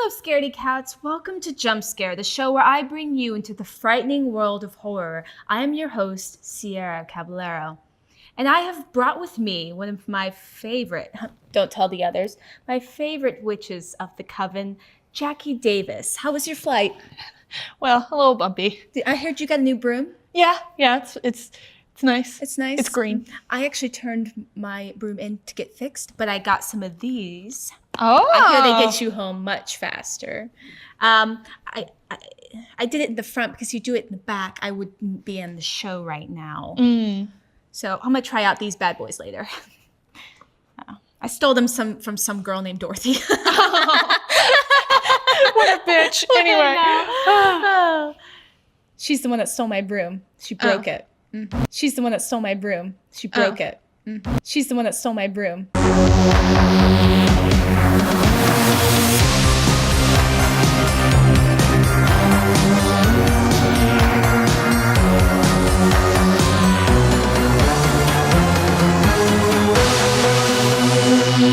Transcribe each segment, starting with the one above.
Hello, scaredy cats. Welcome to Jump Scare, the show where I bring you into the frightening world of horror. I am your host, Cierra Caballero. And I have brought with me one of my favorite, don't tell the others, my favorite witches of the coven, Jacqui Davis. How was your flight? Well, a little bumpy. I heard you got a new broom. Yeah, it's nice. It's nice. It's green. I actually turned my broom in to get fixed, but I got some of these. Oh. I hear they get you home much faster. I did it in the front because you do it in the back, I wouldn't be in the show right now. So I'm gonna try out these bad boys later. I stole them from some girl named Dorothy. What a bitch. Anyway. She's the one that stole my broom. She broke it. She's the one that stole my broom. She broke it. She's the one that stole my broom.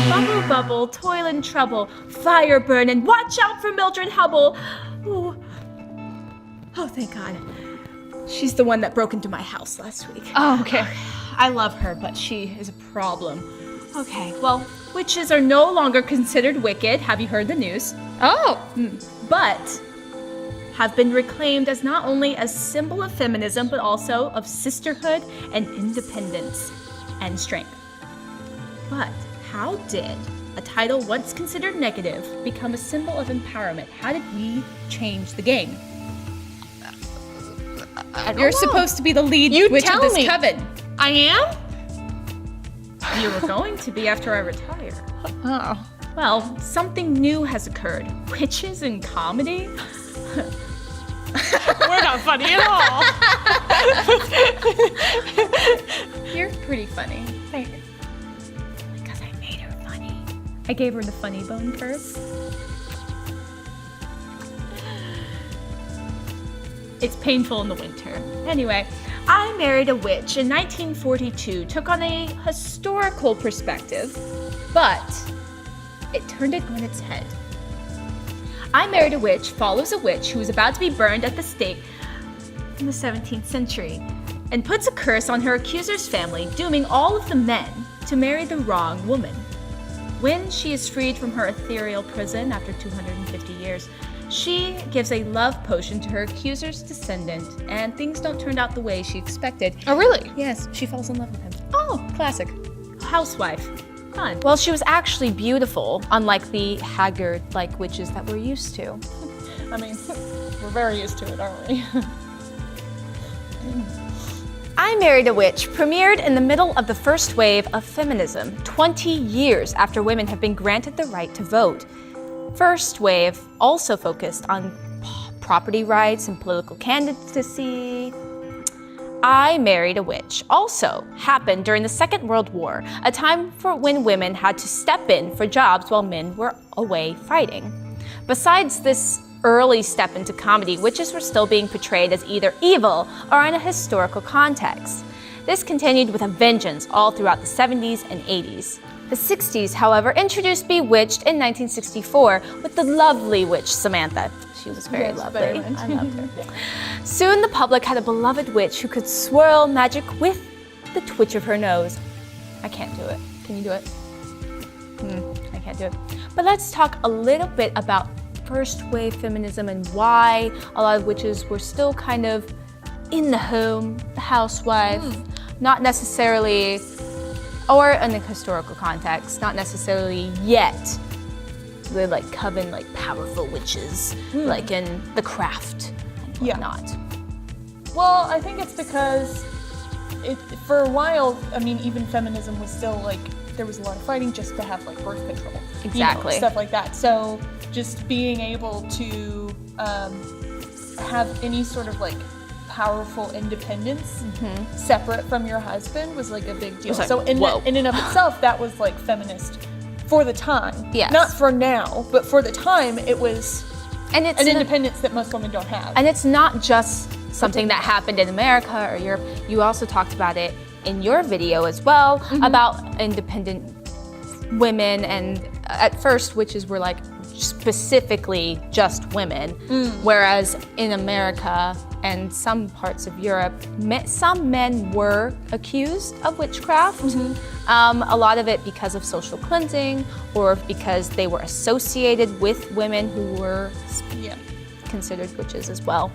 Bubble, bubble, toil and trouble, fire burn, and watch out for Mildred Hubble. Oh, thank God. She's the one that broke into my house last week. Oh, okay. I love her, but she is a problem. Okay, well, witches are no longer considered wicked. Have you heard the news? Oh. But have been reclaimed as not only a symbol of feminism, but also of sisterhood and independence and strength. But how did a title once considered negative become a symbol of empowerment? How did we change the game? You're supposed to be the lead witch of this coven. I am? You were going to be after I retire. Oh. Well, something new has occurred. Witches in comedy? We're not funny at all. You're pretty funny. Thank you. Because I made her funny. I gave her the funny bone curse. It's painful in the winter. Anyway, I Married a Witch in 1942 took on a historical perspective, but it turned it on its head. I Married a Witch follows a witch who is about to be burned at the stake in the 17th century and puts a curse on her accuser's family, dooming all of the men to marry the wrong woman. When she is freed from her ethereal prison after 250 years, she gives a love potion to her accuser's descendant, and things don't turn out the way she expected. Oh, really? Yes, she falls in love with him. Oh, classic. Housewife. Fun. Well, she was actually beautiful, unlike the haggard-like witches that we're used to. I mean, we're very used to it, aren't we? I Married a Witch premiered in the middle of the first wave of feminism, 20 years after women have been granted the right to vote. First wave also focused on property rights and political candidacy. I Married a Witch also happened during the Second World War, a time for when women had to step in for jobs while men were away fighting. Besides this early step into comedy, witches were still being portrayed as either evil or in a historical context. This continued with a vengeance all throughout the 70s and 80s. The 60s, however, introduced Bewitched in 1964 with the lovely witch Samantha. She was very lovely. Very much. I loved her. Soon the public had a beloved witch who could swirl magic with the twitch of her nose. I can't do it. Can you do it? I can't do it. But let's talk a little bit about first wave feminism and why a lot of witches were still kind of in the home, the housewife, not necessarily, or in a historical context, not necessarily yet the like coven, like powerful witches, like in The Craft and whatnot. Well, I think it's because for a while, I mean, even feminism was still like, there was a lot of fighting just to have like birth control. Exactly. Stuff like that. So just being able to have any sort of like powerful independence separate from your husband was like a big deal. Like, so in and of itself, that was like feminist for the time. Yes. Not for now, but for the time, it was And it's an independence that most women don't have. And it's not just something that happened in America or Europe. You also talked about it in your video as well, about independent women, and at first witches were like specifically just women, whereas in America and some parts of Europe, some men were accused of witchcraft. A lot of it because of social cleansing or because they were associated with women who were considered witches as well.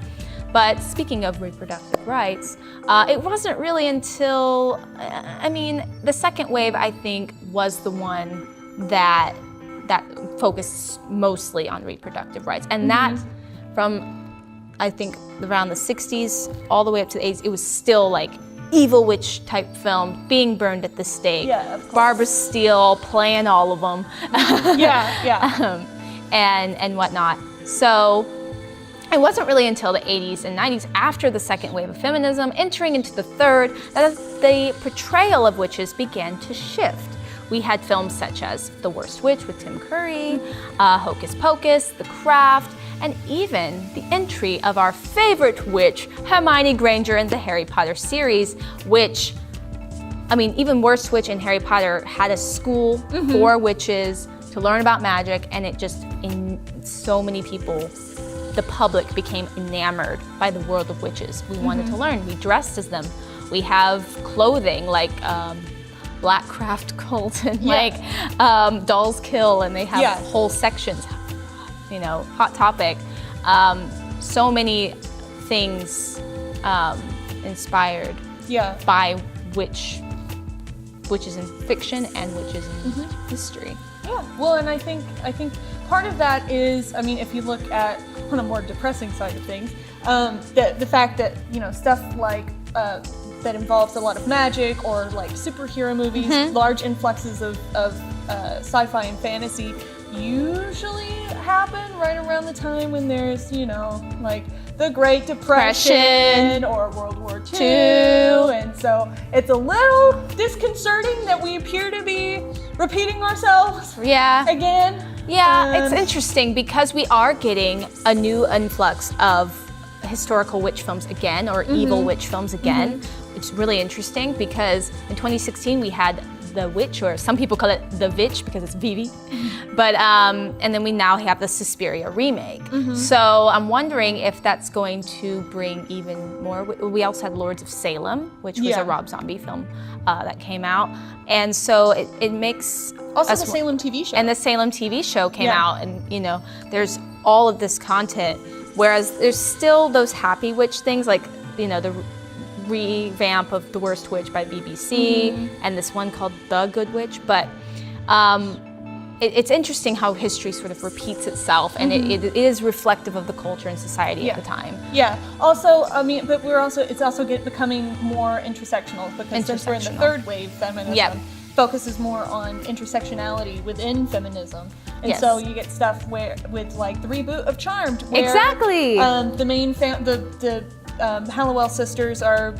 But speaking of reproductive rights, it wasn't really until, the second wave, I think, was the one that focused mostly on reproductive rights. And that from, I think, around the 60s all the way up to the 80s, it was still like evil witch type film being burned at the stake. Yeah, of course. Barbara Steele playing all of them. And whatnot. So it wasn't really until the 80s and 90s, after the second wave of feminism, entering into the third, that the portrayal of witches began to shift. We had films such as The Worst Witch with Tim Curry, Hocus Pocus, The Craft, and even the entry of our favorite witch, Hermione Granger, in the Harry Potter series, which, even Worst Witch and Harry Potter had a school for witches to learn about magic, and it just, in so many people, the public became enamored by the world of witches. We wanted to learn. We dressed as them. We have clothing like Black Craft Cult and Dolls Kill, and they have whole sections, Hot Topic. So many things inspired by witches in fiction and witches in history. Yeah, well, and I think part of that is, if you look at on a more depressing side of things, the fact that stuff like that involves a lot of magic or like superhero movies, large influxes of sci-fi and fantasy usually happen right around the time when there's like the Great Depression or World War II, and so it's a little disconcerting that we appear to be repeating ourselves again. It's interesting because we are getting a new influx of historical witch films again, or evil witch films again. It's really interesting because in 2016 we had The Witch, or some people call it The Vitch because it's Vivi. But and then we now have the Suspiria remake. So I'm wondering if that's going to bring even more. We also had Lords of Salem, which was a Rob Zombie film that came out, and so it makes also the Salem TV show. And the Salem TV show came out, and there's all of this content. Whereas there's still those happy witch things, like the revamp of The Worst Witch by BBC, and this one called The Good Witch. But it's interesting how history sort of repeats itself, and it is reflective of the culture and society at the time. Yeah. Also, but it's also becoming more intersectional, because since we're in the third wave, feminism focuses more on intersectionality within feminism. And so you get stuff with like the reboot of Charmed, where the main the Hallowell sisters are,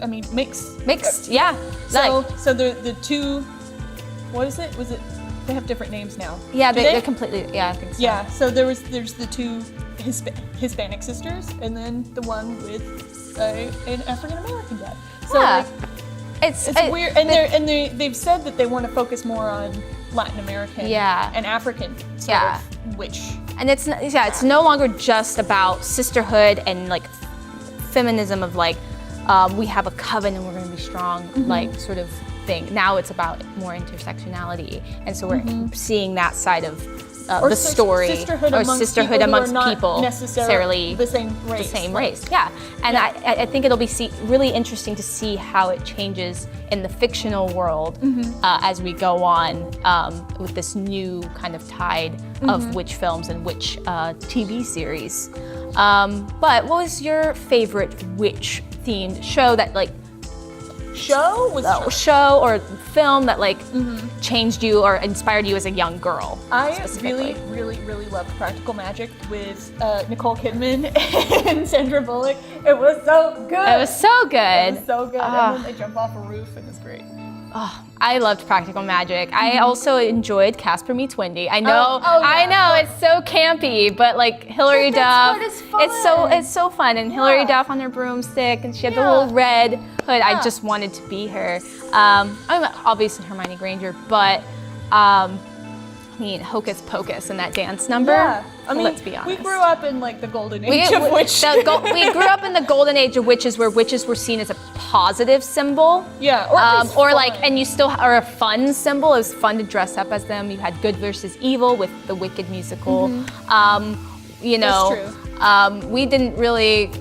mixed. So the two, what is it? Was it? They have different names now. Yeah, they're completely. Yeah, I think so. Yeah. So there's the two Hispanic sisters, and then the one with an African American dad. So it's weird, and they've said that they want to focus more on Latin American and African sort of witch. And it's no longer just about sisterhood and like feminism of like we have a coven and we're going to be strong, like sort of thing. Now it's about more intersectionality, and so we're seeing that side of the story, sisterhood amongst people people necessarily the same race. And I think it'll be really interesting to see how it changes in the fictional world as we go on with this new kind of tide of witch films and witch TV series. But what was your favorite witch themed show that like show or film that like changed you or inspired you as a young girl? I really, really, really loved Practical Magic with Nicole Kidman and Sandra Bullock. It was so good. It was so good. And then they jump off a roof, and it's great. Oh, I loved Practical Magic. I also enjoyed Casper Meets Wendy. I know, it's so campy, but like Hilary Duff, it's so fun. And Hilary Duff on her broomstick, and she had the little red hood. I just wanted to be her. I'm obviously Hermione Granger, but mean, hocus pocus in that dance number. Yeah, I mean, let's be honest. we grew up in like the golden age of witch. We grew up in the golden age of witches, where witches were seen as a positive symbol. Yeah, or at least or fun. like, and you still are a fun symbol. It was fun to dress up as them. You had good versus evil with the Wicked musical. You know, That's true. We didn't really.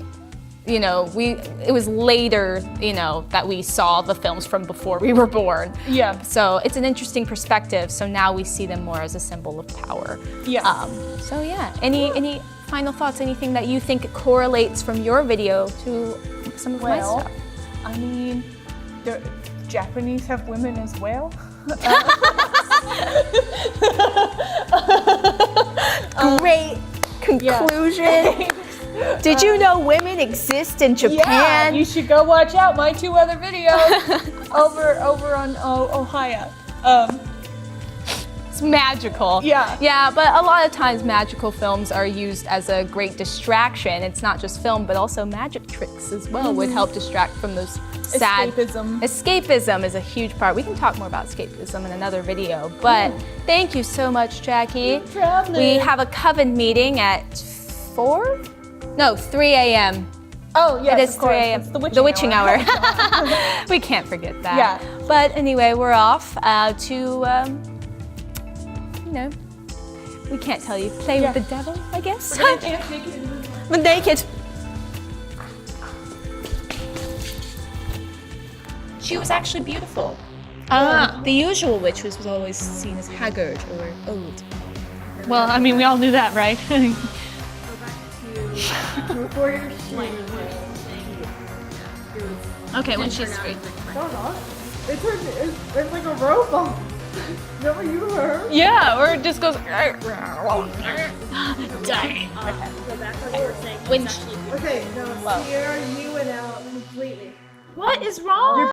You know, it was later, you know, that we saw the films from before we were born. Yeah. So it's an interesting perspective. So now we see them more as a symbol of power. Yeah. So yeah, any final thoughts? Anything that you think correlates from your video to some of my stuff? I mean, the Japanese have women as well. Great conclusion. Did you know women exist in Japan? Yeah, you should go watch out my 2 other videos over on Ohio. It's magical. Yeah. Yeah, but a lot of times magical films are used as a great distraction. It's not just film, but also magic tricks as well would help distract from those sad... Escapism. Escapism is a huge part. We can talk more about escapism in another video, but thank you so much, Jacqui. We have a coven meeting at 4? No, 3 a.m. Oh, yes, It is of course. 3 a.m. It's The witching hour. hour. We can't forget that. Yeah. But anyway, we're off to, you know, we can't tell you. Play with the devil, I guess. But naked. She was actually beautiful. The usual witch was always seen as haggard or old. Well, I mean, we all knew that, right? Okay, when she's free. It's like a robot. Is that what you heard? Yeah, or it just goes. When Okay, no, Cierra, you went out completely. what is wrong?